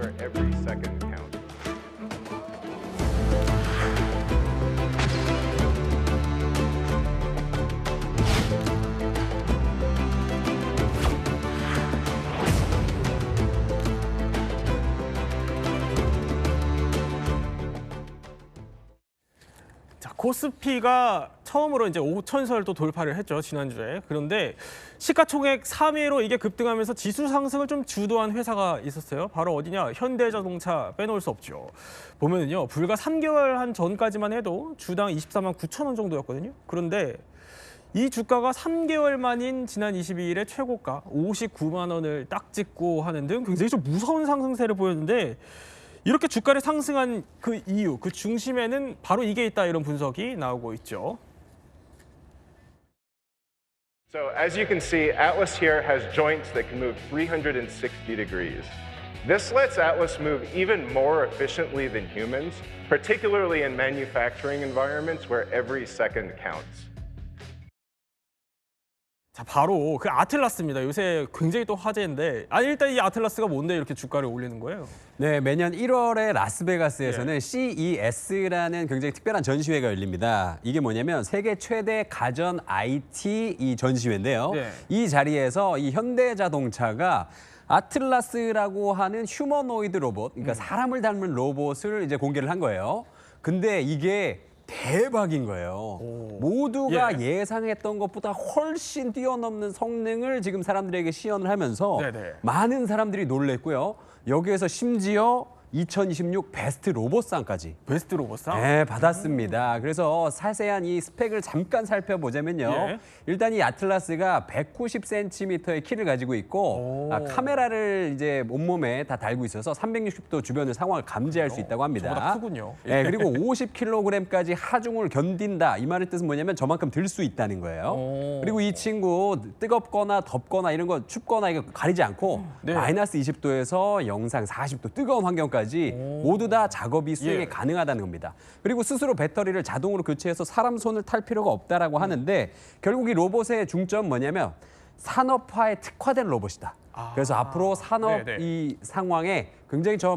where every second counts. 코스피가 처음으로 이제 5천선을 돌파를 했죠, 지난주에. 그런데 시가총액 3위로 이게 급등하면서 지수 상승을 좀 주도한 회사가 있었어요. 바로 어디냐? 현대자동차 빼놓을 수 없죠. 보면은요, 불과 3개월 한 전까지만 해도 주당 24만 9천 원 정도였거든요. 그런데 이 주가가 3개월 만인 지난 22일에 최고가 59만 원을 딱 찍고 하는 등 굉장히 좀 무서운 상승세를 보였는데, 이렇게 주가를 상승한 그 이유, 그 중심에는 바로 이게 있다, 이런 분석이 나오고 있죠. So as you can see, Atlas here has joints that can move 360 degrees. This lets Atlas move even more efficiently than humans, particularly in manufacturing environments where every second counts. 자, 바로 그 아틀라스입니다. 요새 굉장히 또 화제인데, 일단 이 아틀라스가 뭔데 이렇게 주가를 올리는 거예요? 네, 매년 1월에 라스베가스에서는 CES라는 굉장히 특별한 전시회가 열립니다. 이게 뭐냐면 세계 최대 가전 IT 이 전시회인데요. 네. 이 자리에서 이 현대자동차가 아틀라스라고 하는 휴머노이드 로봇, 그러니까 사람을 닮은 로봇을 이제 공개를 한 거예요. 근데 이게 대박인 거예요. 모두가 예상했던 것보다 훨씬 뛰어넘는 성능을 지금 사람들에게 시연을 하면서 네네. 많은 사람들이 놀랬고요. 여기에서 심지어 2026 베스트 로봇상까지 베스트 로봇상? 네, 받았습니다. 그래서 자세한 이 스펙을 잠깐 살펴보자면요. 예. 일단 이 아틀라스가 190cm의 키를 가지고 있고 카메라를 이제 온몸에 다 달고 있어서 360도 주변의 상황을 감지할 수 있다고 합니다. 저보다 크군요. 네, 그리고 50kg까지 하중을 견딘다. 이 말의 뜻은 뭐냐면 저만큼 들 수 있다는 거예요. 그리고 이 친구 뜨겁거나 덥거나 이런 거 춥거나 이거 가리지 않고 네. 마이너스 20도에서 영상 40도 뜨거운 환경까지 모두 다 작업이 수행이 가능하다는 겁니다. 그리고 스스로 배터리를 자동으로 교체해서 사람 손을 탈 필요가 없다라고 하는데, 결국 이 로봇의 중점은 뭐냐면 산업화에 특화된 로봇이다. 그래서 앞으로 산업 네네. 이 상황에 굉장히 저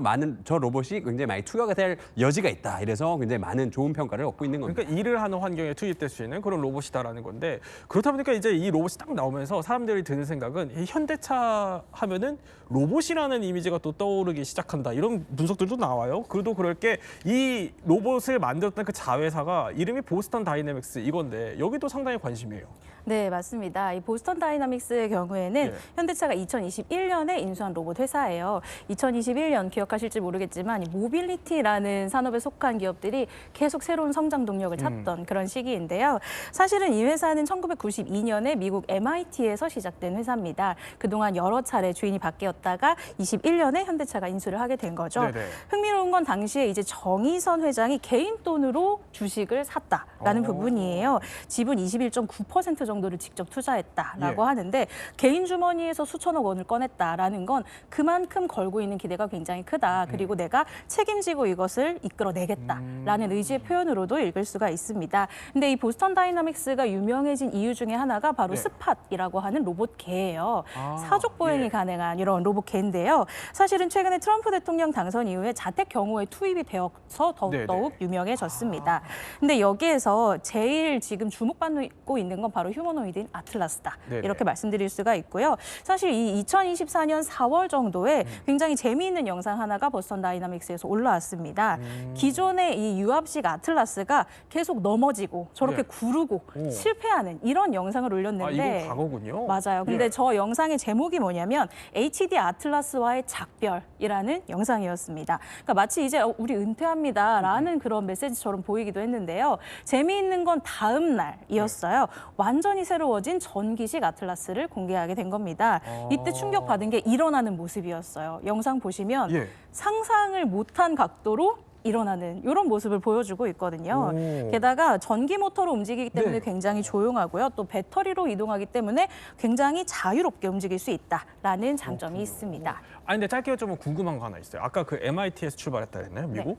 로봇이 굉장히 많이 투여가 될 여지가 있다. 이래서 굉장히 많은 좋은 평가를 얻고 있는 겁니다. 그러니까 일을 하는 환경에 투입될 수 있는 그런 로봇이다라는 건데, 그렇다 보니까 이제 이 로봇이 딱 나오면서 사람들이 드는 생각은 이 현대차 하면은 로봇이라는 이미지가 또 떠오르기 시작한다, 이런 분석들도 나와요. 그래도 그럴 게 이 로봇을 만들었던 그 자회사가 이름이 보스턴 다이내믹스 이건데, 여기도 상당히 관심이에요. 네, 맞습니다. 이 보스턴 다이나믹스의 경우에는 현대차가 2021년에 인수한 로봇 회사예요. 2021년 기억하실지 모르겠지만 이 모빌리티라는 산업에 속한 기업들이 계속 새로운 성장 동력을 찾던 그런 시기인데요. 사실은 이 회사는 1992년에 미국 MIT에서 시작된 회사입니다. 그동안 여러 차례 주인이 바뀌었다가 21년에 현대차가 인수를 하게 된 거죠. 네네. 흥미로운 건 당시에 이제 정의선 회장이 개인 돈으로 주식을 샀다라는 부분이에요. 지분 21.9% 정도를 직접 투자했다라고 하는데, 개인 주머니에서 수천억 원을 꺼냈다라는 건 그만큼 걸고 있는 기대가 굉장히 크다. 그리고 내가 책임지고 이것을 이끌어내겠다라는 의지의 표현으로도 읽을 수가 있습니다. 근데 이 보스턴 다이나믹스가 유명해진 이유 중에 하나가 바로 스팟이라고 하는 로봇개예요. 사족 보행이 가능한 이런 로봇개인데요. 사실은 최근에 트럼프 대통령 당선 이후에 자택 경호에 투입이 되어서 더욱 유명해졌습니다. 근데 여기에서 제일 지금 주목받고 있는 건 바로 휴머노이드인 아틀라스다. 네네. 이렇게 말씀드릴 수가 있고요. 사실 이 2024년 4월 정도에 굉장히 재미있는 영상 하나가 보스턴 다이나믹스에서 올라왔습니다. 기존의 이 유압식 아틀라스가 계속 넘어지고 저렇게 구르고 실패하는 이런 영상을 올렸는데, 이건 과거군요. 맞아요. 근데 저 영상의 제목이 뭐냐면 HD 아틀라스와의 작별이라는 영상이었습니다. 그러니까 마치 이제 우리 은퇴합니다라는 그런 메시지처럼 보이기도 했는데요. 재미있는 건 다음 날이었어요. 완전히 새로워진 전기식 아틀라스를 공개하게 된 겁니다. 이때 충격받은 게 일어나는 모습이었어요. 영상 보시면 상상을 못한 각도로 일어나는 이런 모습을 보여주고 있거든요. 게다가 전기 모터로 움직이기 때문에 굉장히 조용하고요. 또 배터리로 이동하기 때문에 굉장히 자유롭게 움직일 수 있다라는 장점이 있습니다. 근데 짧게 좀 궁금한 거 하나 있어요. 아까 그 MIT에서 출발했다 그랬나요, 미국?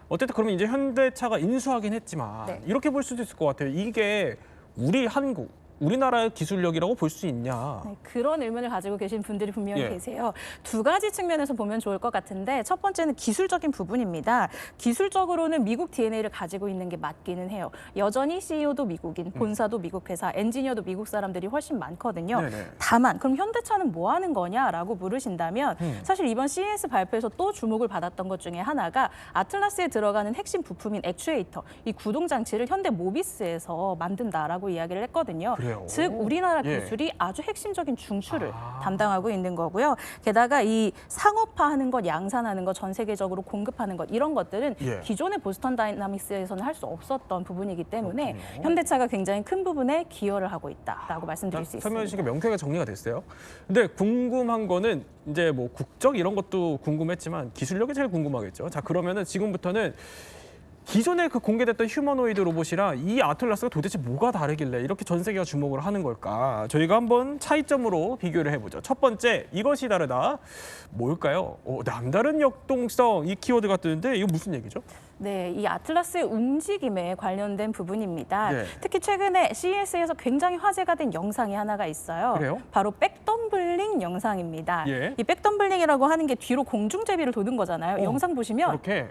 어쨌든 그러면 이제 현대차가 인수하긴 했지만 이렇게 볼 수도 있을 것 같아요. 이게 우리 한국, 우리나라의 기술력이라고 볼 수 있냐. 네, 그런 의문을 가지고 계신 분들이 분명히 예. 계세요. 두 가지 측면에서 보면 좋을 것 같은데 첫 번째는 기술적인 부분입니다. 기술적으로는 미국 DNA를 가지고 있는 게 맞기는 해요. 여전히 CEO도 미국인, 본사도 미국 회사, 엔지니어도 미국 사람들이 훨씬 많거든요. 네네. 다만 그럼 현대차는 뭐 하는 거냐라고 물으신다면 사실 이번 CES 발표에서 또 주목을 받았던 것 중에 하나가 아틀라스에 들어가는 핵심 부품인 액추에이터, 이 구동 장치를 현대 모비스에서 만든다라고 이야기를 했거든요. 그래요? 즉 우리나라 예. 기술이 아주 핵심적인 중추를 담당하고 있는 거고요. 게다가 이 상업화하는 것, 양산하는 것, 전 세계적으로 공급하는 것 이런 것들은 예. 기존의 보스턴 다이나믹스에서는 할 수 없었던 부분이기 때문에 그렇군요. 현대차가 굉장히 큰 부분에 기여를 하고 있다라고 말씀드릴 수 설명 있습니다. 씨가 명쾌하게 정리가 됐어요. 근데 궁금한 거는 이제 뭐 국적 이런 것도 궁금했지만 기술력이 제일 궁금하겠죠. 자, 그러면은 지금부터는 기존에 그 공개됐던 휴머노이드 로봇이랑 이 아틀라스가 도대체 뭐가 다르길래 이렇게 전 세계가 주목을 하는 걸까? 저희가 한번 차이점으로 비교를 해보죠. 첫 번째, 이것이 다르다. 뭘까요? 남다른 역동성, 이 키워드가 뜨는데 이거 무슨 얘기죠? 네, 이 아틀라스의 움직임에 관련된 부분입니다. 네. 특히 최근에 CES에서 굉장히 화제가 된 영상이 하나가 있어요. 그래요? 바로 백덤블링 영상입니다. 예. 이 백덤블링이라고 하는 게 뒤로 공중제비를 도는 거잖아요. 영상 보시면 이렇게.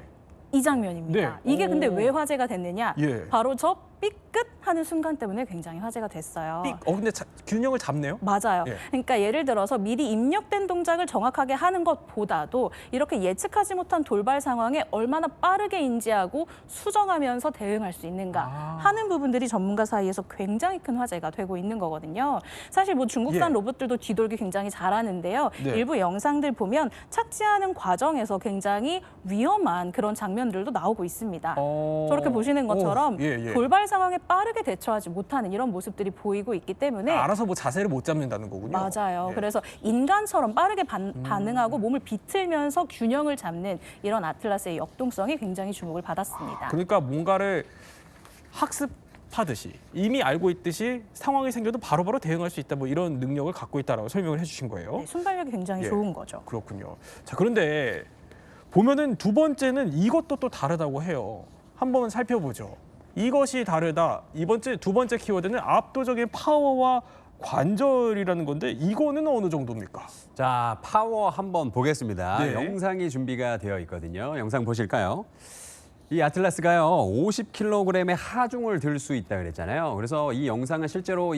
이 장면입니다. 네. 이게 근데 오. 왜 화제가 됐느냐? 예. 바로 저 삐끗 하는 순간 때문에 굉장히 화제가 됐어요. 근데 균형을 잡네요? 맞아요. 예. 그러니까 예를 들어서 미리 입력된 동작을 정확하게 하는 것보다도 이렇게 예측하지 못한 돌발 상황에 얼마나 빠르게 인지하고 수정하면서 대응할 수 있는가 하는 부분들이 전문가 사이에서 굉장히 큰 화제가 되고 있는 거거든요. 사실 뭐 중국산 예. 로봇들도 뒤돌기 굉장히 잘하는데요. 네. 일부 영상들 보면 착지하는 과정에서 굉장히 위험한 그런 장면들도 나오고 있습니다. 저렇게 보시는 것처럼 예. 돌발 상황에 빠르게 대처하지 못하는 이런 모습들이 보이고 있기 때문에 알아서 뭐 자세를 못 잡는다는 거군요. 맞아요. 예. 그래서 인간처럼 빠르게 반응하고 몸을 비틀면서 균형을 잡는 이런 아틀라스의 역동성이 굉장히 주목을 받았습니다. 그러니까 뭔가를 학습하듯이 이미 알고 있듯이 상황이 생겨도 바로바로 대응할 수 있다 뭐 이런 능력을 갖고 있다라고 설명을 해주신 거예요. 네, 순발력이 굉장히 예. 좋은 거죠. 그렇군요. 자, 그런데 보면은 두 번째는 이것도 또 다르다고 해요. 한번 살펴보죠. 이것이 다르다. 두 번째 키워드는 압도적인 파워와 관절이라는 건데 이거는 어느 정도입니까? 자, 파워 한번 보겠습니다. 네. 영상이 준비가 되어 있거든요. 영상 보실까요? 이 아틀라스가요, 50kg의 하중을 들 수 있다 그랬잖아요. 그래서 이 영상은 실제로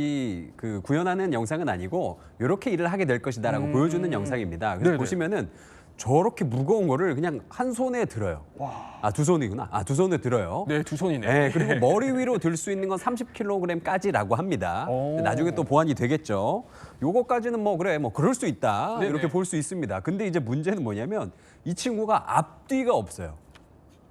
구현하는 영상은 아니고 이렇게 일을 하게 될 것이다라고 보여주는 영상입니다. 그래서 네네. 보시면은 저렇게 무거운 거를 그냥 한 손에 들어요. 두 손이구나. 두 손에 들어요. 네, 두 손이네. 네, 그리고 머리 위로 들 수 있는 건 30kg까지라고 합니다. 오. 나중에 또 보완이 되겠죠. 요거까지는 그럴 수 있다. 네네. 이렇게 볼 수 있습니다. 근데 이제 문제는 뭐냐면 이 친구가 앞뒤가 없어요.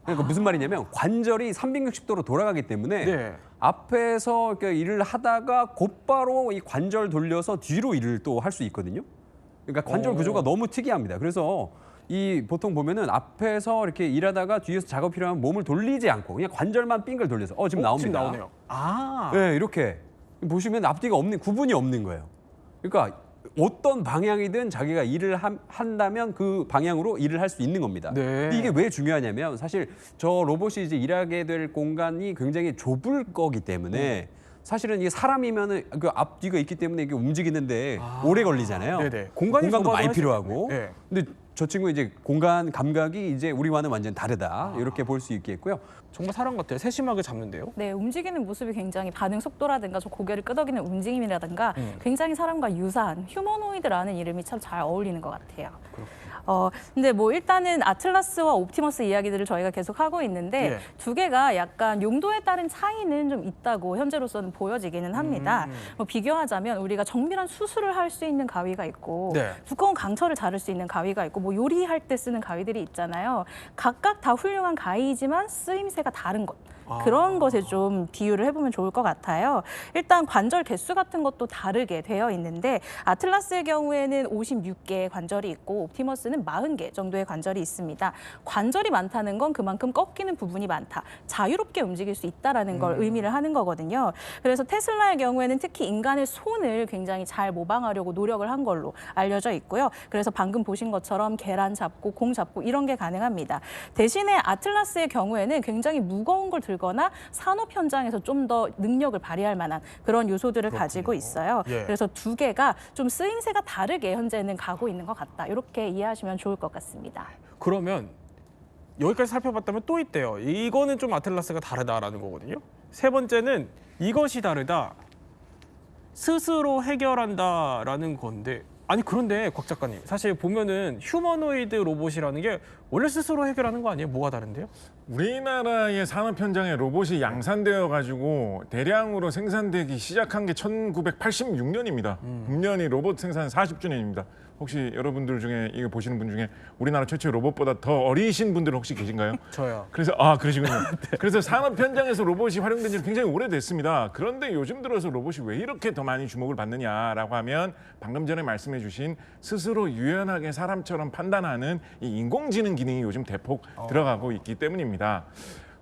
그러니까 무슨 말이냐면 관절이 360도로 돌아가기 때문에 네. 앞에서 이렇게 일을 하다가 곧바로 이 관절 돌려서 뒤로 일을 또 할 수 있거든요. 그러니까 관절 구조가 너무 특이합니다. 그래서 보통 보면은 앞에서 이렇게 일하다가 뒤에서 작업 필요하면 몸을 돌리지 않고 그냥 관절만 빙글 돌려서 지금 나옵니다. 지금 나오네요. 네, 이렇게 보시면 앞뒤가 구분이 없는 거예요. 그러니까 어떤 방향이든 자기가 일을 한다면 그 방향으로 일을 할 수 있는 겁니다. 네. 근데 이게 왜 중요하냐면 사실 저 로봇이 이제 일하게 될 공간이 굉장히 좁을 거기 때문에 사실은 이게 사람이면은 그 앞뒤가 있기 때문에 이게 움직이는데 오래 걸리잖아요. 네네. 공간도 공간도 많이 소화도 필요하고. 네. 근데 저 친구 이제 공간 감각이 이제 우리와는 완전 다르다. 이렇게 볼 수 있겠고요. 정말 사람 같아요. 세심하게 잡는데요. 네, 움직이는 모습이 굉장히 반응 속도라든가 저 고개를 끄덕이는 움직임이라든가 굉장히 사람과 유사한 휴머노이드라는 이름이 참 잘 어울리는 것 같아요. 근데 뭐 일단은 아틀라스와 옵티머스 이야기들을 저희가 계속 하고 있는데 예. 두 개가 약간 용도에 따른 차이는 좀 있다고 현재로서는 보여지기는 합니다. 뭐 비교하자면 우리가 정밀한 수술을 할 수 있는 가위가 있고 네. 두꺼운 강철을 자를 수 있는 가위가 있고 뭐 요리할 때 쓰는 가위들이 있잖아요. 각각 다 훌륭한 가위이지만 쓰임새가 다른 것. 그런 것에 좀 비유를 해보면 좋을 것 같아요. 일단 관절 개수 같은 것도 다르게 되어 있는데 아틀라스의 경우에는 56개의 관절이 있고 옵티머스는 40개 정도의 관절이 있습니다. 관절이 많다는 건 그만큼 꺾이는 부분이 많다. 자유롭게 움직일 수 있다는 걸 의미를 하는 거거든요. 그래서 테슬라의 경우에는 특히 인간의 손을 굉장히 잘 모방하려고 노력을 한 걸로 알려져 있고요. 그래서 방금 보신 것처럼 계란 잡고 공 잡고 이런 게 가능합니다. 대신에 아틀라스의 경우에는 굉장히 무거운 걸 들거나 산업 현장에서 좀 더 능력을 발휘할 만한 그런 요소들을 가지고 있어요. 예. 그래서 두 개가 좀 쓰임새가 다르게 현재는 가고 있는 것 같다. 이렇게 이해하시면 좋을 것 같습니다. 그러면 여기까지 살펴봤다면 또 있대요. 이거는 좀 아틀라스가 다르다라는 거거든요. 세 번째는 이것이 다르다. 스스로 해결한다라는 건데 아니 그런데 곽 작가님 사실 보면은 휴머노이드 로봇이라는 게 원래 스스로 해결하는 거 아니에요? 뭐가 다른데요? 우리나라의 산업 현장에 로봇이 양산되어 가지고 대량으로 생산되기 시작한 게 1986년입니다. 금년이 로봇 생산 40주년입니다. 혹시 여러분들 중에 이거 보시는 분 중에 우리나라 최초의 로봇보다 더 어리신 분들은 혹시 계신가요? 저요. 그래서 그러시군요. 그래서 산업 현장에서 로봇이 활용된 지 굉장히 오래됐습니다. 그런데 요즘 들어서 로봇이 왜 이렇게 더 많이 주목을 받느냐라고 하면 방금 전에 말씀해주신 스스로 유연하게 사람처럼 판단하는 이 인공지능 기능이 요즘 대폭 들어가고 있기 때문입니다.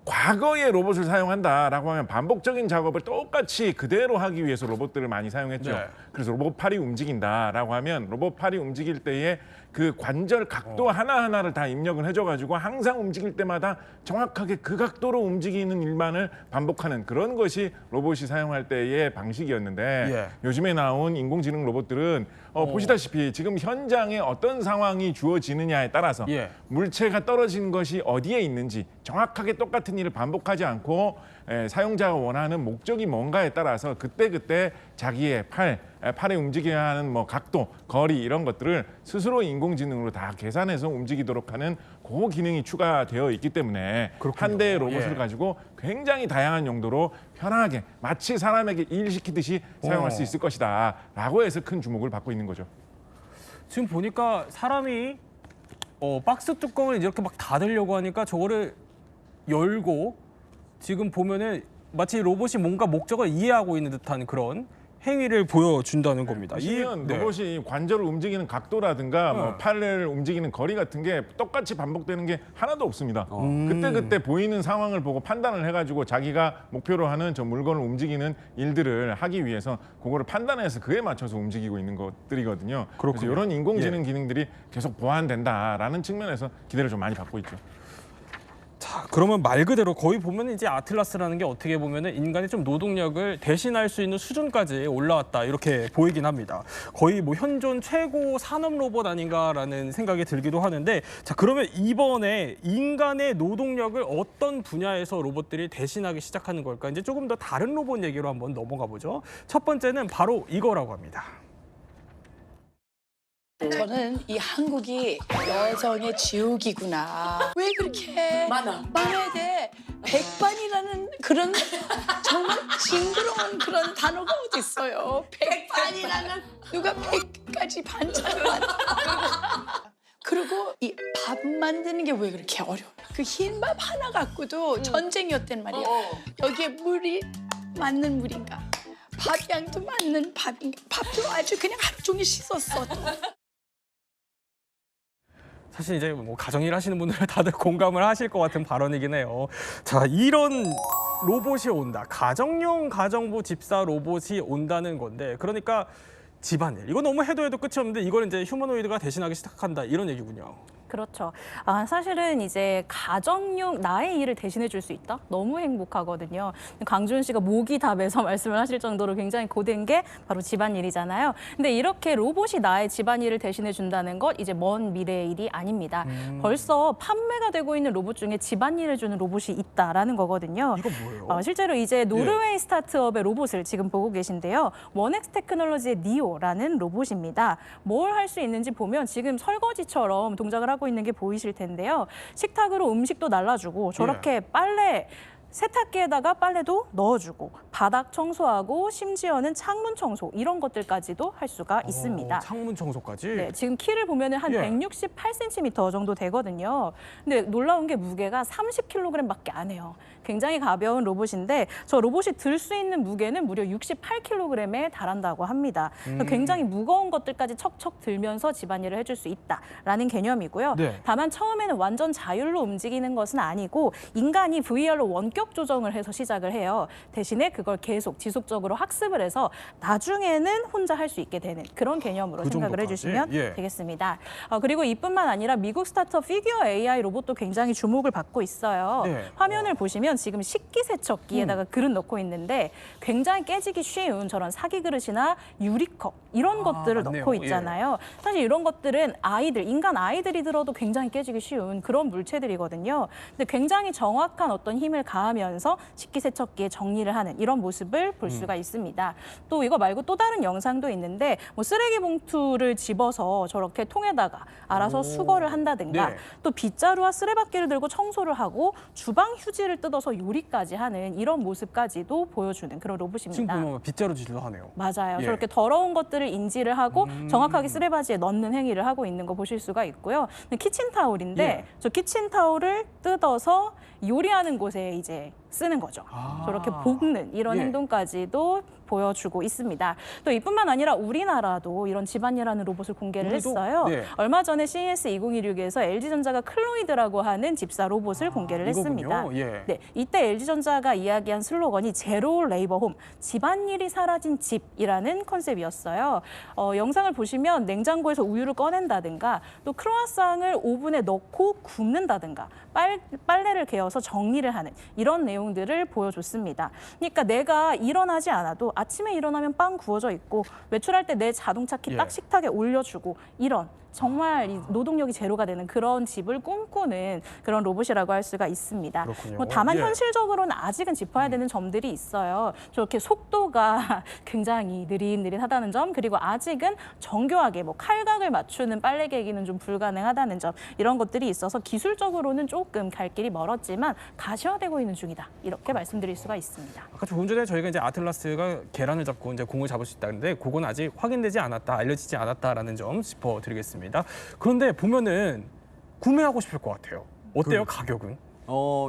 과거에 로봇을 사용한다라고 하면 반복적인 작업을 똑같이 그대로 하기 위해서 로봇들을 많이 사용했죠. 네. 그래서 로봇 팔이 움직인다라고 하면 로봇 팔이 움직일 때에 그 관절 각도 하나하나를 다 입력을 해줘가지고 항상 움직일 때마다 정확하게 그 각도로 움직이는 일만을 반복하는 그런 것이 로봇이 사용할 때의 방식이었는데 예. 요즘에 나온 인공지능 로봇들은 보시다시피 지금 현장에 어떤 상황이 주어지느냐에 따라서 예. 물체가 떨어진 것이 어디에 있는지 정확하게 똑같은 일을 반복하지 않고 사용자가 원하는 목적이 뭔가에 따라서 그때그때 자기의 팔에 움직여야 하는 뭐 각도, 거리 이런 것들을 스스로 인공지능으로 다 계산해서 움직이도록 하는 그 기능이 추가되어 있기 때문에 한 대의 로봇을 예. 가지고 굉장히 다양한 용도로 편하게 마치 사람에게 일시키듯이 사용할 수 있을 것이다 라고 해서 큰 주목을 받고 있는 거죠. 지금 보니까 사람이 박스 뚜껑을 이렇게 막 닫으려고 하니까 저거를 열고 지금 보면은 마치 로봇이 뭔가 목적을 이해하고 있는 듯한 그런 행위를 보여준다는 겁니다. 보시면 로봇이 관절을 움직이는 각도라든가 뭐 팔을 움직이는 거리 같은 게 똑같이 반복되는 게 하나도 없습니다. 그때 보이는 상황을 보고 판단을 해가지고 자기가 목표로 하는 저 물건을 움직이는 일들을 하기 위해서 그거를 판단해서 그에 맞춰서 움직이고 있는 것들이거든요. 그래서 이런 인공지능 기능들이 계속 보완된다라는 측면에서 기대를 좀 많이 받고 있죠. 자, 그러면 말 그대로 거의 보면 이제 아틀라스라는 게 어떻게 보면은 인간의 좀 노동력을 대신할 수 있는 수준까지 올라왔다 이렇게 보이긴 합니다. 거의 뭐 현존 최고 산업 로봇 아닌가라는 생각이 들기도 하는데 자, 그러면 이번에 인간의 노동력을 어떤 분야에서 로봇들이 대신하기 시작하는 걸까? 이제 조금 더 다른 로봇 얘기로 한번 넘어가 보죠. 첫 번째는 바로 이거라고 합니다. 저는 이 한국이 여성의 지옥이구나. 왜 그렇게 많아야 돼? 백반이라는 그런 정말 징그러운 그런 단어가 어디 있어요? 백반이라는 누가 100가지 반찬을 만들어? 그리고 이 밥 만드는 게 왜 그렇게 어려워? 그 흰 밥 하나 갖고도 전쟁이었단 말이야. 여기에 물이 맞는 물인가? 밥 양도 맞는 밥인가? 밥도 아주 그냥 하루 종일 씻었어. 사실 이제 뭐 가정일 하시는 분들은 다들 공감을 하실 것 같은 발언이긴 해요. 자, 이런 로봇이 온다. 가정용 가정부 집사 로봇이 온다는 건데 그러니까 집안일. 이거 너무 해도 끝이 없는데 이걸 이제 휴머노이드가 대신하기 시작한다. 이런 얘기군요. 그렇죠. 사실은 이제 가정용 나의 일을 대신해 줄 수 있다? 너무 행복하거든요. 강준 씨가 목이 다 매서 말씀을 하실 정도로 굉장히 고된 게 바로 집안일이잖아요. 근데 이렇게 로봇이 나의 집안일을 대신해 준다는 것 이제 먼 미래의 일이 아닙니다. 벌써 판매가 되고 있는 로봇 중에 집안일을 주는 로봇이 있다라는 거거든요. 이거 뭐예요? 실제로 이제 노르웨이 스타트업의 로봇을 지금 보고 계신데요. 원엑스 테크놀로지의 니오라는 로봇입니다. 뭘 할 수 있는지 보면 지금 설거지처럼 동작을 하고 있는 게 보이실 텐데요. 식탁으로 음식도 날라주고 저렇게 빨래 세탁기에다가 빨래도 넣어주고 바닥 청소하고 심지어는 창문 청소 이런 것들까지도 할 수가 있습니다. 창문 청소까지? 네, 지금 키를 보면 한 168cm 정도 되거든요. 근데 놀라운 게 무게가 30kg밖에 안 해요. 굉장히 가벼운 로봇인데 저 로봇이 들 수 있는 무게는 무려 68kg에 달한다고 합니다. 굉장히 무거운 것들까지 척척 들면서 집안일을 해줄 수 있다라는 개념이고요. 네. 다만 처음에는 완전 자율로 움직이는 것은 아니고 인간이 VR로 원격 가격 조정을 해서 시작을 해요. 대신에 그걸 계속 지속적으로 학습을 해서 나중에는 혼자 할 수 있게 되는 그런 개념으로 그 생각을 정도까지? 해주시면 예. 되겠습니다. 그리고 이뿐만 아니라 미국 스타트업 피규어 AI 로봇도 굉장히 주목을 받고 있어요. 네. 화면을 보시면 지금 식기세척기에다가 그릇 넣고 있는데 굉장히 깨지기 쉬운 저런 사기 그릇이나 유리컵 이런 것들을 맞네요. 넣고 있잖아요. 사실 이런 것들은 아이들, 인간 아이들이 들어도 굉장히 깨지기 쉬운 그런 물체들이거든요. 근데 굉장히 정확한 어떤 힘을 가하면서 식기세척기에 정리를 하는 이런 모습을 볼 수가 있습니다. 또 이거 말고 또 다른 영상도 있는데 뭐 쓰레기 봉투를 집어서 저렇게 통에다가 알아서 수거를 한다든가 네. 또 빗자루와 쓰레받기를 들고 청소를 하고 주방 휴지를 뜯어서 요리까지 하는 이런 모습까지도 보여주는 그런 지금 로봇입니다. 보면 빗자루질도 하네요. 맞아요. 예. 저렇게 더러운 것들을 인지를 하고 정확하게 쓰레바지에 넣는 행위를 하고 있는 거 보실 수가 있고요. 키친타올인데 예. 저 키친타올을 뜯어서 요리하는 곳에 이제 쓰는 거죠. 저렇게 볶는 이런 예. 행동까지도 보여주고 있습니다. 또 이뿐만 아니라 우리나라도 이런 집안일하는 로봇을 공개를 우리도? 했어요. 네. 얼마 전에 CES 2016에서 LG전자가 클로이드라고 하는 집사 로봇을 공개를 했습니다. 이거군요. 예. 네, 이때 LG전자가 이야기한 슬로건이 제로 레이버 홈, 집안일이 사라진 집이라는 컨셉이었어요. 영상을 보시면 냉장고에서 우유를 꺼낸다든가 또 크로아상을 오븐에 넣고 굽는다든가 빨래를 개어서 정리를 하는 이런 내용들을 보여줬습니다. 그러니까 내가 일어나지 않아도 아침에 일어나면 빵 구워져 있고 외출할 때 내 자동차 키 딱 예. 식탁에 올려주고 이런 정말 이 노동력이 제로가 되는 그런 집을 꿈꾸는 그런 로봇이라고 할 수가 있습니다. 그렇군요. 뭐 다만 예. 현실적으로는 아직은 짚어야 되는 점들이 있어요. 저렇게 속도가 굉장히 느릿느릿하다는 점, 그리고 아직은 정교하게 뭐 칼각을 맞추는 빨래 개기는 좀 불가능하다는 점, 이런 것들이 있어서 기술적으로는 조금 갈 길이 멀었지만 가시화되고 있는 중이다. 이렇게 말씀드릴 수가 있습니다. 아까 조금 전에 저희가 이제 아틀라스가 계란을 잡고 이제 공을 잡을 수 있다는데 그건 아직 확인되지 않았다, 알려지지 않았다라는 점 짚어드리겠습니다. 그런데 보면은 구매하고 싶을 것 같아요. 어때요, 가격은?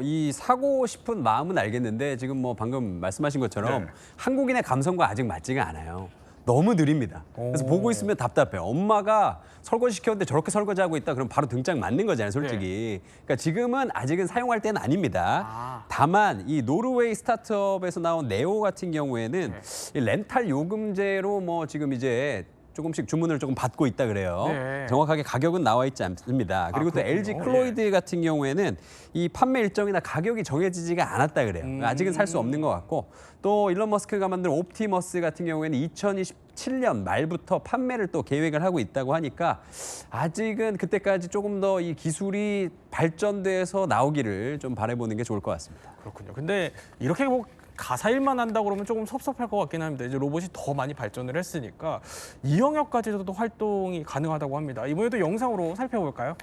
이 사고 싶은 마음은 알겠는데 지금 뭐 방금 말씀하신 것처럼 네. 한국인의 감성과 아직 맞지가 않아요. 너무 느립니다. 그래서 오. 보고 있으면 답답해요. 엄마가 설거지 시켰는데 저렇게 설거지하고 있다 그럼 바로 등짝 맞는 거잖아요, 솔직히. 그러니까 지금은 아직은 사용할 때는 아닙니다. 다만 이 노르웨이 스타트업에서 나온 네오 같은 경우에는 이 렌탈 요금제로 뭐 지금 이제 조금씩 주문을 조금 받고 있다 그래요. 네. 정확하게 가격은 나와 있지 않습니다. 그리고 또 그렇군요. LG 클로이드 같은 경우에는 이 판매 일정이나 가격이 정해지지가 않았다 그래요. 아직은 살 수 없는 것 같고 또 일론 머스크가 만든 옵티머스 같은 경우에는 2027년 말부터 판매를 또 계획을 하고 있다고 하니까 아직은 그때까지 조금 더 이 기술이 발전돼서 나오기를 좀 바라보는 게 좋을 것 같습니다. 그렇군요. 근데 이렇게 뭐 가사일만 한다고 그러면 조금 섭섭할 것 같긴 합니다. 이제 로봇이 더 많이 발전을 했으니까 이 영역까지도 활동이 가능하다고 합니다. 이번에도 영상으로 살펴볼까요?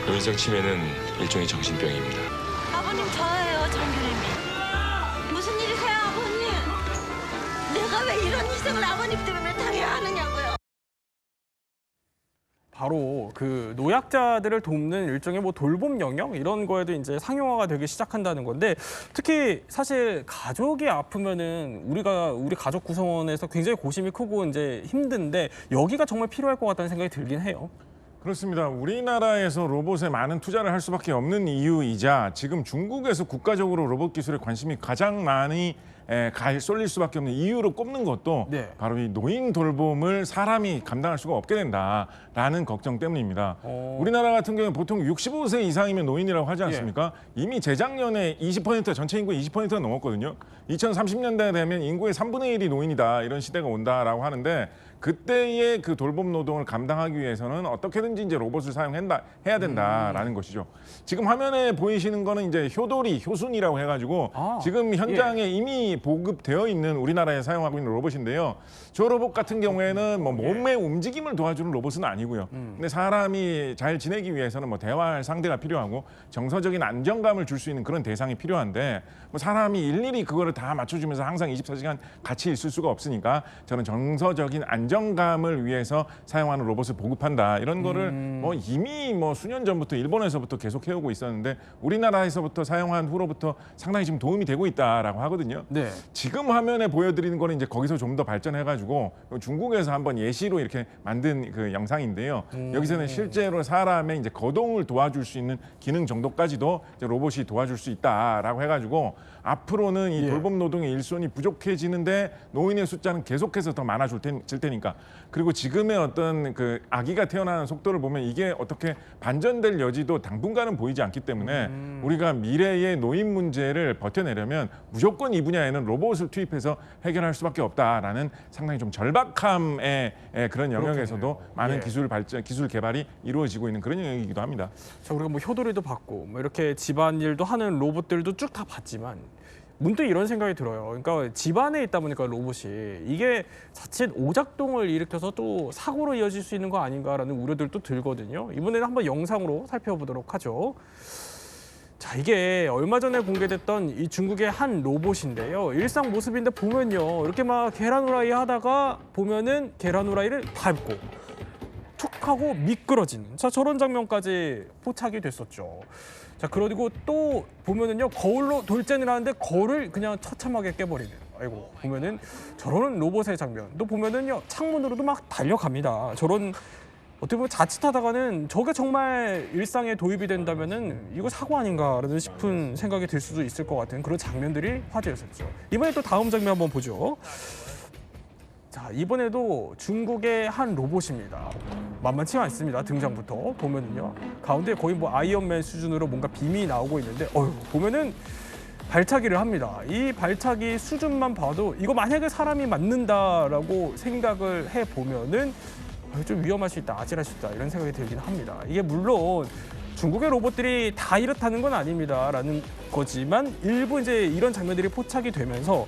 노인성 치매는 일종의 정신병입니다. 아버님 저예요, 정규림이. 무슨 일이세요, 아버님? 내가 왜 이런 희생을 아버님 때문에 당해야 하느냐고요. 바로 그 노약자들을 돕는 일종의 뭐 돌봄 영역 이런 거에도 이제 상용화가 되기 시작한다는 건데 특히 사실 가족이 아프면은 우리 가족 구성원에서 굉장히 고심이 크고 이제 힘든데 여기가 정말 필요할 것 같다는 생각이 들긴 해요. 그렇습니다. 우리나라에서 로봇에 많은 투자를 할 수밖에 없는 이유이자 지금 중국에서 국가적으로 로봇 기술에 관심이 가장 많이 쏠릴 수밖에 없는 이유로 꼽는 것도 네. 바로 이 노인 돌봄을 사람이 감당할 수가 없게 된다라는 걱정 때문입니다. 우리나라 같은 경우는 보통 65세 이상이면 노인이라고 하지 않습니까? 이미 재작년에 20% 전체 인구의 20%가 넘었거든요. 2030년대 되면 인구의 3분의 1이 노인이다 이런 시대가 온다라고 하는데 그때의 그 돌봄 노동을 감당하기 위해서는 어떻게든지 이제 로봇을 사용해야 된다라는 것이죠. 지금 화면에 보이시는 거는 이제 효도리, 효순이라고 해가지고 지금 현장에 이미 보급되어 있는 우리나라에 사용하고 있는 로봇인데요. 저 로봇 같은 경우에는 뭐 몸의 움직임을 도와주는 로봇은 아니고요. 근데 사람이 잘 지내기 위해서는 뭐 대화할 상대가 필요하고 정서적인 안정감을 줄 수 있는 그런 대상이 필요한데 뭐 사람이 일일이 그거를 다 맞춰주면서 항상 24시간 같이 있을 수가 없으니까 저는 정서적인 안정감을 위해서 사용하는 로봇을 보급한다. 이런 거를 뭐 이미 뭐 수년 전부터 일본에서부터 계속 해오고 있었는데 우리나라에서부터 사용한 후로부터 상당히 지금 도움이 되고 있다라고 하거든요. 네. 예. 지금 화면에 보여드리는 거는 이제 거기서 좀 더 발전해가지고 중국에서 한번 예시로 이렇게 만든 그 영상인데요. 여기서는 실제로 사람의 이제 거동을 도와줄 수 있는 기능 정도까지도 이제 로봇이 도와줄 수 있다라고 해가지고 앞으로는 이 예. 돌봄 노동의 일손이 부족해지는데 노인의 숫자는 계속해서 더 많아질 테니까. 그리고 지금의 어떤 그 아기가 태어나는 속도를 보면 이게 어떻게 반전될 여지도 당분간은 보이지 않기 때문에 우리가 미래의 노인 문제를 버텨내려면 무조건 이 분야에는 로봇을 투입해서 해결할 수밖에 없다라는 상당히 좀 절박함의 그런 영역에서도 많은 예. 기술 개발이 이루어지고 있는 그런 영역이기도 합니다. 자, 우리가 뭐 효도리도 받고 뭐 이렇게 집안일도 하는 로봇들도 쭉 다 봤지만 문득 이런 생각이 들어요. 그러니까 집안에 있다 보니까 로봇이 이게 자칫 오작동을 일으켜서 또 사고로 이어질 수 있는 거 아닌가라는 우려들도 들거든요. 이번에는 한번 영상으로 살펴보도록 하죠. 자, 이게 얼마 전에 공개됐던 이 중국의 한 로봇인데요. 일상 모습인데 보면요. 이렇게 막 계란 후라이 하다가 보면은 계란 후라이를 밟고 툭 하고 미끄러지는 저런 장면까지 포착이 됐었죠. 자, 그리고 또 보면은요. 거울로 돌진을 하는데 거울을 그냥 처참하게 깨버리는. 아이고, 보면은 저런 로봇의 장면. 또 보면은요. 창문으로도 막 달려갑니다. 저런 어떻게 보면 자칫하다가는 저게 정말 일상에 도입이 된다면은 이거 사고 아닌가라는 싶은 생각이 들 수도 있을 것 같은 그런 장면들이 화제였었죠. 이번에 또 다음 장면 한번 보죠. 자, 이번에도 중국의 한 로봇입니다. 만만치가 않습니다. 등장부터 보면은요. 가운데 거의 뭐 아이언맨 수준으로 뭔가 빔이 나오고 있는데 보면은 발차기를 합니다. 이 발차기 수준만 봐도 이거 만약에 사람이 맞는다라고 생각을 해보면은 좀 위험할 수 있다, 아찔할 수 있다 이런 생각이 들긴 합니다. 이게 물론 중국의 로봇들이 다 이렇다는 건 아닙니다라는 거지만 일부 이제 이런 장면들이 포착이 되면서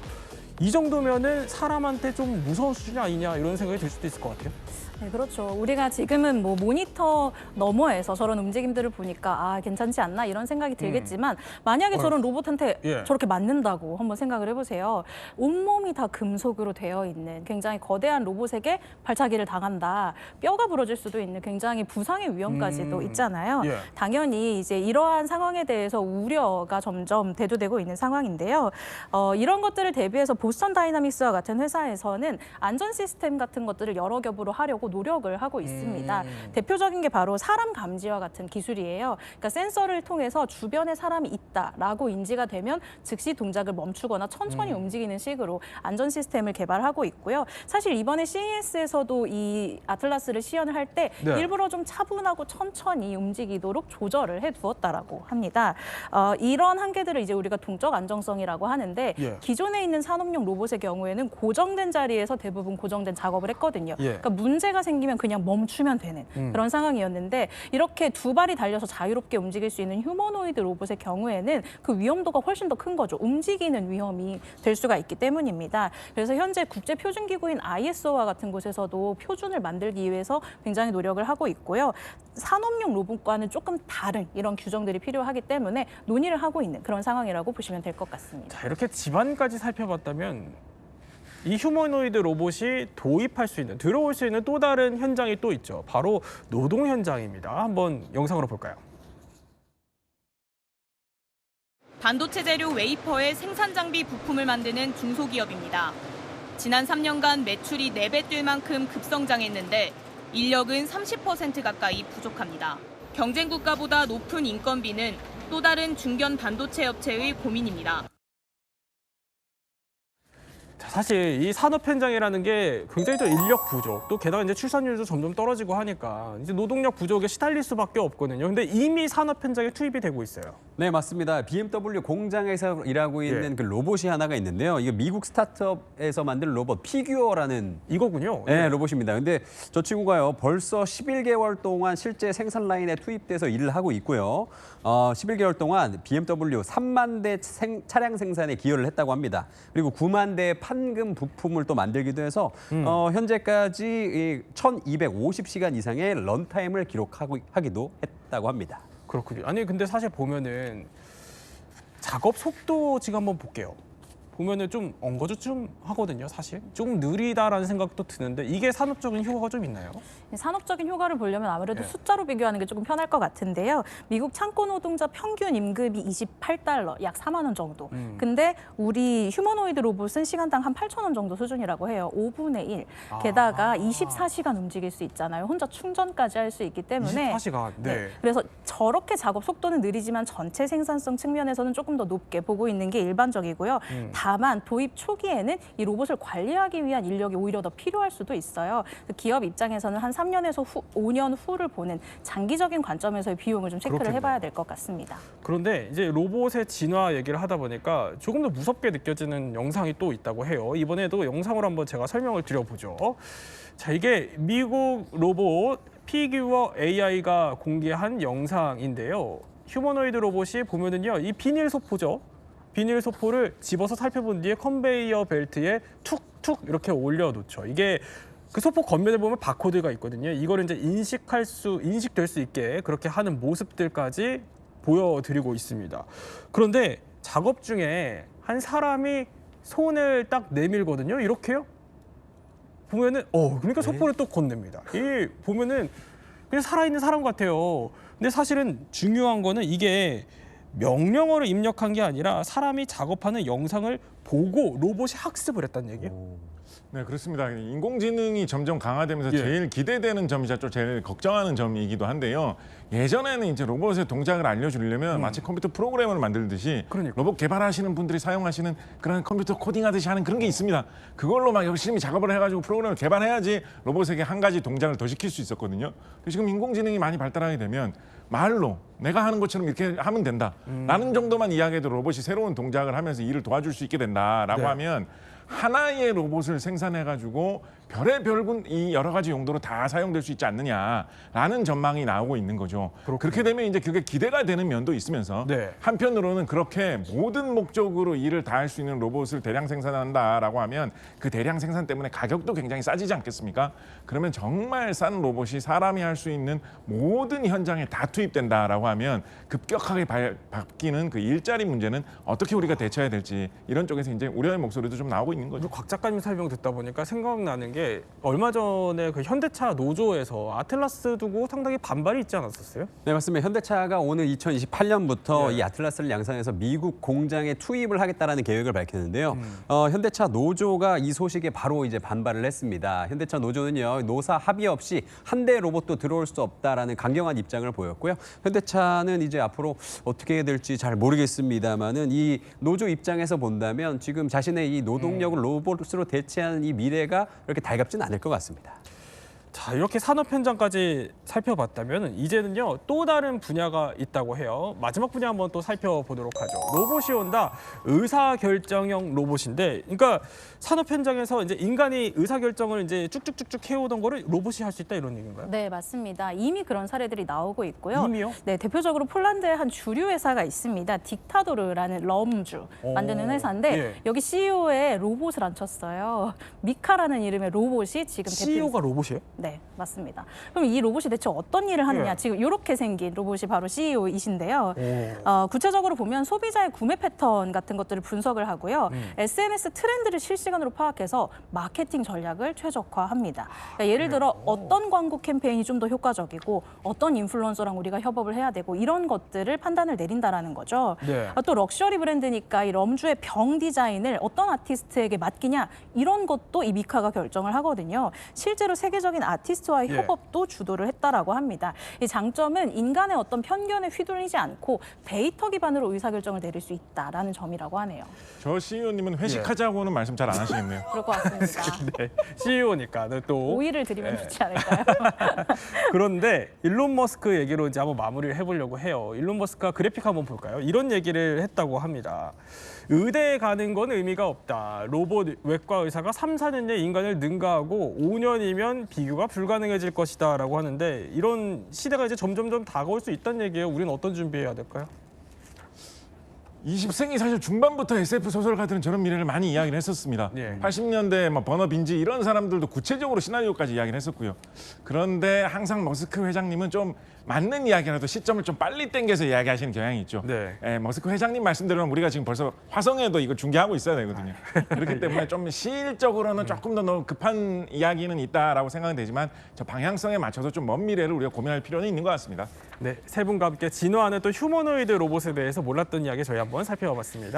이 정도면은 사람한테 좀 무서운 수준이 아니냐 이런 생각이 들 수도 있을 것 같아요. 네, 그렇죠. 우리가 지금은 뭐 모니터 너머에서 저런 움직임들을 보니까 괜찮지 않나 이런 생각이 들겠지만 만약에 저런 로봇한테 예. 저렇게 맞는다고 한번 생각을 해보세요. 온몸이 다 금속으로 되어 있는 굉장히 거대한 로봇에게 발차기를 당한다. 뼈가 부러질 수도 있는 굉장히 부상의 위험까지도 있잖아요. 예. 당연히 이제 이러한 상황에 대해서 우려가 점점 대두되고 있는 상황인데요. 이런 것들을 대비해서 보스턴 다이나믹스와 같은 회사에서는 안전 시스템 같은 것들을 여러 겹으로 하려고 노력을 하고 있습니다. 대표적인 게 바로 사람 감지와 같은 기술이에요. 그러니까 센서를 통해서 주변에 사람이 있다라고 인지가 되면 즉시 동작을 멈추거나 천천히 움직이는 식으로 안전 시스템을 개발하고 있고요. 사실 이번에 CES에서도 이 아틀라스를 시연을 할 때 네. 일부러 좀 차분하고 천천히 움직이도록 조절을 해두었다라고 합니다. 이런 한계들을 이제 우리가 동적 안정성이라고 하는데 예. 기존에 있는 산업용 로봇의 경우에는 고정된 자리에서 대부분 고정된 작업을 했거든요. 예. 그러니까 문제가 생기면 그냥 멈추면 되는 그런 상황이었는데 이렇게 두 발이 달려서 자유롭게 움직일 수 있는 휴머노이드 로봇의 경우에는 그 위험도가 훨씬 더 큰 거죠. 움직이는 위험이 될 수가 있기 때문입니다. 그래서 현재 국제표준기구인 ISO와 같은 곳에서도 표준을 만들기 위해서 굉장히 노력을 하고 있고요. 산업용 로봇과는 조금 다른 이런 규정들이 필요하기 때문에 논의를 하고 있는 그런 상황이라고 보시면 될 것 같습니다. 자, 이렇게 집안까지 살펴봤다면 이 휴머노이드 로봇이 도입할 수 있는, 들어올 수 있는 또 다른 현장이 또 있죠. 바로 노동 현장입니다. 한번 영상으로 볼까요? 반도체 재료 웨이퍼의 생산 장비 부품을 만드는 중소기업입니다. 지난 3년간 매출이 4배 뛸 만큼 급성장했는데 인력은 30% 가까이 부족합니다. 경쟁 국가보다 높은 인건비는 또 다른 중견 반도체 업체의 고민입니다. 자, 사실 이 산업 현장이라는 게 굉장히 또 인력 부족, 또 게다가 이제 출산율도 점점 떨어지고 하니까 이제 노동력 부족에 시달릴 수밖에 없거든요. 근데 이미 산업 현장에 투입이 되고 있어요. 네, 맞습니다. BMW 공장에서 일하고 있는 예. 그 로봇이 하나가 있는데요. 이게 미국 스타트업에서 만든 로봇 피규어라는 이거군요. 네, 로봇입니다. 근데 저 친구가요, 벌써 11개월 동안 실제 생산 라인에 투입돼서 일을 하고 있고요. 11개월 동안 BMW 3만 대 차량 생산에 기여를 했다고 합니다. 그리고 9만 대의 판금 부품을 또 만들기도 해서 현재까지 1,250시간 이상의 런타임을 기록하기도 했다고 합니다. 그렇군요. 아니 근데 사실 보면은 작업 속도 지금 한번 볼게요. 보면은 좀 엉거주춤하거든요, 사실. 조금 느리다라는 생각도 드는데 이게 산업적인 효과가 좀 있나요? 산업적인 효과를 보려면 아무래도 네. 숫자로 비교하는 게 조금 편할 것 같은데요. 미국 창고 노동자 평균 임금이 $28, 약 4만 원 정도. 근데 우리 휴머노이드 로봇은 시간당 한 8천 원 정도 수준이라고 해요. 5분의 1. 게다가 24시간 움직일 수 있잖아요. 혼자 충전까지 할 수 있기 때문에. 24시간. 네. 그래서 저렇게 작업 속도는 느리지만 전체 생산성 측면에서는 조금 더 높게 보고 있는 게 일반적이고요. 다만 도입 초기에는 이 로봇을 관리하기 위한 인력이 오히려 더 필요할 수도 있어요. 기업 입장에서는 한 3년에서 5년 후를 보는 장기적인 관점에서의 비용을 좀 체크를 그렇겠네요. 해봐야 될 것 같습니다. 그런데 이제 로봇의 진화 얘기를 하다 보니까 조금 더 무섭게 느껴지는 영상이 또 있다고 해요. 이번에도 영상으로 한번 제가 설명을 드려보죠. 자, 이게 미국 로봇 피규어 AI가 공개한 영상인데요. 휴머노이드 로봇이 보면은요, 이 비닐 소포죠. 비닐 소포를 집어서 살펴본 뒤에 컨베이어 벨트에 툭툭 이렇게 올려놓죠. 이게 그 소포 겉면에 보면 바코드가 있거든요. 이거를 이제 인식될 수 있게 그렇게 하는 모습들까지 보여드리고 있습니다. 그런데 작업 중에 한 사람이 손을 딱 내밀거든요. 이렇게요. 보면은 그러니까 소포를 또 건넵니다. 이 보면은 그냥 살아있는 사람 같아요. 근데 사실은 중요한 거는 이게 명령어를 입력한 게 아니라 사람이 작업하는 영상을 보고 로봇이 학습을 했다는 얘기예요. 네, 그렇습니다. 인공지능이 점점 강화되면서 예. 제일 기대되는 점이자 또 제일 걱정하는 점이기도 한데요. 예전에는 이제 로봇의 동작을 알려주려면 마치 컴퓨터 프로그램을 만들듯이 그러니까. 로봇 개발하시는 분들이 사용하시는 그런 컴퓨터 코딩하듯이 하는 그런 게 있습니다. 그걸로 막 열심히 작업을 해가지고 프로그램을 개발해야지 로봇에게 한 가지 동작을 더 시킬 수 있었거든요. 지금 인공지능이 많이 발달하게 되면 말로 내가 하는 것처럼 이렇게 하면 된다라는 정도만 이야기해도 로봇이 새로운 동작을 하면서 일을 도와줄 수 있게 된다라고 네. 하면 하나의 로봇을 생산해가지고 별의 별군 이 여러 가지 용도로 다 사용될 수 있지 않느냐라는 전망이 나오고 있는 거죠. 그렇게 되면 이제 그게 기대가 되는 면도 있으면서 네. 한편으로는 그렇게 모든 목적으로 일을 다 할 수 있는 로봇을 대량 생산한다라고 하면 그 대량 생산 때문에 가격도 굉장히 싸지지 않겠습니까? 그러면 정말 싼 로봇이 사람이 할 수 있는 모든 현장에 다 투입된다라고 하면 급격하게 바뀌는 그 일자리 문제는 어떻게 우리가 대처해야 될지 이런 쪽에서 이제 우려의 목소리도 좀 나오고 있는 거죠. 그리고 곽 작가님 설명 듣다 보니까 생각나는 게 얼마 전에 그 현대차 노조에서 아틀라스 두고 상당히 반발이 있지 않았었어요? 네, 맞습니다. 현대차가 오늘 2028년부터 네. 이 아틀라스를 양산해서 미국 공장에 투입을 하겠다라는 계획을 밝혔는데요. 현대차 노조가 이 소식에 바로 이제 반발을 했습니다. 현대차 노조는요, 노사 합의 없이 한 대 로봇도 들어올 수 없다라는 강경한 입장을 보였고요. 현대차는 이제 앞으로 어떻게 해야 될지 잘 모르겠습니다만은 이 노조 입장에서 본다면 지금 자신의 이 노동력을 로봇으로 대체하는 이 미래가 이렇게 달갑지는 않을 것 같습니다. 자, 이렇게 산업 현장까지 살펴봤다면 이제는요, 또 다른 분야가 있다고 해요. 마지막 분야 한번 또 살펴보도록 하죠. 로봇이 온다. 의사결정형 로봇인데, 그러니까 산업 현장에서 이제 인간이 의사결정을 이제 쭉쭉쭉쭉 해오던 거를 로봇이 할 수 있다 이런 얘기인가요? 네, 맞습니다. 이미 그런 사례들이 나오고 있고요. 이미요? 네, 대표적으로 폴란드의 한 주류 회사가 있습니다. 딕타도르라는 럼주 만드는 회사인데 예. 여기 CEO에 로봇을 앉혔어요. 미카라는 이름의 로봇이 지금 CEO가 로봇이에요? 네, 맞습니다. 그럼 이 로봇이 대체 어떤 일을 하느냐? 예. 지금 이렇게 생긴 로봇이 바로 CEO이신데요. 오. 구체적으로 보면 소비자의 구매 패턴 같은 것들을 분석을 하고요. SNS 트렌드를 실시간으로 파악해서 마케팅 전략을 최적화합니다. 그러니까 예를 들어 어떤 광고 캠페인이 좀 더 효과적이고 어떤 인플루언서랑 우리가 협업을 해야 되고 이런 것들을 판단을 내린다라는 거죠. 네. 또 럭셔리 브랜드니까 이 럼주의 병 디자인을 어떤 아티스트에게 맡기냐 이런 것도 이 미카가 결정을 하거든요. 실제로 세계적인 아티스트와의 예. 협업도 주도를 했다라고 합니다. 이 장점은 인간의 어떤 편견에 휘둘리지 않고 데이터 기반으로 의사결정을 내릴 수 있다라는 점이라고 하네요. 저 CEO님은 회식하자고는 말씀 잘 안 하시겠네요. 그럴 것 같습니다. 네, CEO니까 또 오이를 드리면 좋지 않을까요? 그런데 일론 머스크 얘기로 이제 한번 마무리를 해보려고 해요. 일론 머스크가 그래픽 한번 볼까요? 이런 얘기를 했다고 합니다. 의대에 가는 건 의미가 없다. 로봇 외과 의사가 3, 4년 내에 인간을 능가하고 5년이면 비교가 불가능해질 것이다 라고 하는데 이런 시대가 이제 점점점 다가올 수 있다는 얘기예요. 우리는 어떤 준비해야 될까요? 20세기 사실 중반부터 SF 소설가들은 저런 미래를 많이 이야기를 했었습니다. 예. 80년대 뭐 버너 빈지 이런 사람들도 구체적으로 시나리오까지 이야기를 했었고요. 그런데 항상 머스크 회장님은 좀 맞는 이야기라도 시점을 좀 빨리 당겨서 이야기하시는 경향이 있죠. 네. 예, 머스크 회장님 말씀대로는 우리가 지금 벌써 화성에도 이거 중계하고 있어야 되거든요. 그렇기 때문에 좀 시일적으로는 조금 더 너무 급한 이야기는 있다라고 생각은 되지만 저 방향성에 맞춰서 좀 먼 미래를 우리가 고민할 필요는 있는 것 같습니다. 네, 세 분과 함께 진화하는 또 휴머노이드 로봇에 대해서 몰랐던 이야기 저희 한번 살펴봤습니다.